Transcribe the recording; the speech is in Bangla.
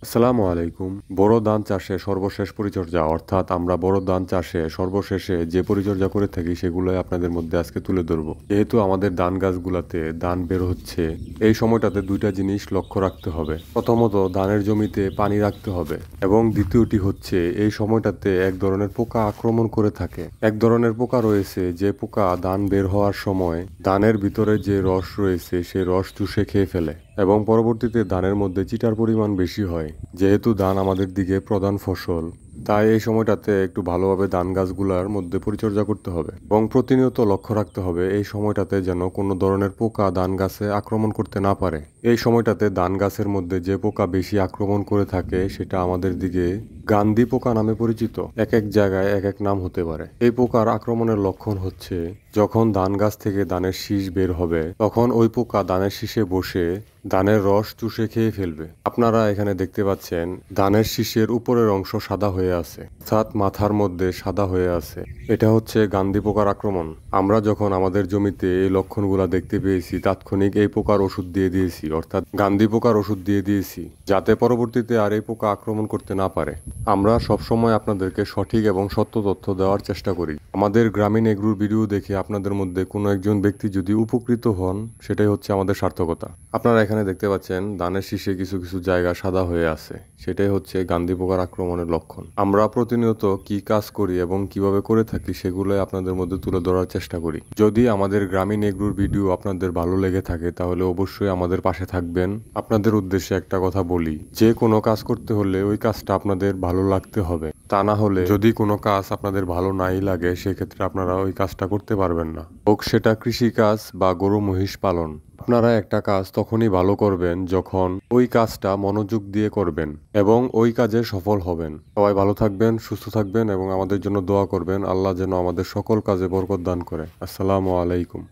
আসসালামু আলাইকুম। বোরো ধান চাষে সর্বশেষ পরিচর্যা অর্থাৎ আমরা বোরো ধান চাষে সর্বশেষে যে পরিচর্যা করে থাকি সেগুলোই আপনাদের মধ্যে আজকে তুলে ধরবো। যেহেতু আমাদের ধান গাছগুলাতে ধান বের হচ্ছে, এই সময়টাতে দুইটা জিনিস লক্ষ্য রাখতে হবে। প্রথমত ধানের জমিতে পানি রাখতে হবে এবং দ্বিতীয়টি হচ্ছে এই সময়টাতে এক ধরনের পোকা আক্রমণ করে থাকে। এক ধরনের পোকা রয়েছে যে পোকা ধান বের হওয়ার সময় ধানের ভিতরে যে রস রয়েছে সেই রস চুষে খেয়ে ফেলে এবং পরবর্তীতে ধানের মধ্যে চিটার পরিমাণ বেশি হয়। যেহেতু ধান আমাদের দিকে প্রধান ফসল, তাই এই সময়টাতে একটু ভালোভাবে ধান গাছগুলার মধ্যে পরিচর্যা করতে হবে এবং প্রতিনিয়ত লক্ষ্য রাখতে হবে এই সময়টাতে যেন কোনো ধরনের পোকা ধান গাছে আক্রমণ করতে না পারে। এই সময়টাতে ধান গাছের মধ্যে যে পোকা বেশি আক্রমণ করে থাকে সেটা আমাদের দিকে গান্ধী পোকা নামে পরিচিত। এক এক জায়গায় এক এক নাম হতে পারে। এই পোকার আক্রমণের লক্ষণ হচ্ছে যখন ধান গাছ থেকে ধানের শীষ বের হবে তখন ওই পোকা ধানের শীষে বসে ধানের রস চুষে খেয়ে ফেলবে। আপনারা এখানে দেখতে পাচ্ছেন ধানের শীষের উপরের অংশ সাদা হয়ে আছে, অর্থাৎ মাথার মধ্যে সাদা হয়ে আছে। এটা হচ্ছে গান্ধী পোকার আক্রমণ। আমরা যখন আমাদের জমিতে এই লক্ষণগুলা দেখতে পেয়েছি তাৎক্ষণিক এই পোকার ওষুধ দিয়ে দিয়েছি, অর্থাৎ গান্ধী পোকার ওষুধ দিয়ে দিয়েছি, যাতে পরবর্তীতে আর এই পোকা আক্রমণ করতে না পারে। আমরা সবসময় আপনাদেরকে সঠিক এবং সত্য তথ্য দেওয়ার চেষ্টা করি। আমাদের গ্রামীণ এগ্রোর ভিডিও দেখে আপনাদের মধ্যে কোনো একজন ব্যক্তি যদি উপকৃত হন, সেটাই হচ্ছে আমাদের সার্থকতা। আপনারা এখানে দেখতে পাচ্ছেন ধানের শীষে কিছু কিছু জায়গা সাদা হয়ে আছে, সেটাই হচ্ছে গান্ধী পোকার আক্রমণের লক্ষণ। আমরা প্রতিনিয়ত কি কাজ করি এবং কিভাবে করে থাকি সেগুলোই আপনাদের মধ্যে তুলে ধরার চেষ্টা করি। যদি আমাদের গ্রামীণ এগ্রোর ভিডিও আপনাদের ভালো লেগে থাকে তাহলে অবশ্যই আমাদের পাশে থাকবেন। আপনাদের উদ্দেশ্যে একটা কথা বলি, যে কোনো কাজ করতে হলে ওই কাজটা আপনাদের ভালো লাগতে হবে। তা না হলে যদি কোনো কাজ আপনাদের ভালো নাই লাগে সেক্ষেত্রে আপনারা ওই কাজটা করতে পারবেন না, হোক সেটা কৃষি কাজ বা গরু মহিষ পালন। আপনারা একটা কাজ তখনই ভালো করবেন যখন ওই কাজটা মনোযোগ দিয়ে করবেন এবং ওই কাজে সফল হবেন। সবাই ভালো থাকবেন, সুস্থ থাকবেন এবং আমাদের জন্য দোয়া করবেন। আল্লাহ যেন আমাদের সকল কাজে বরকত দান করে। আসসালামু আলাইকুম।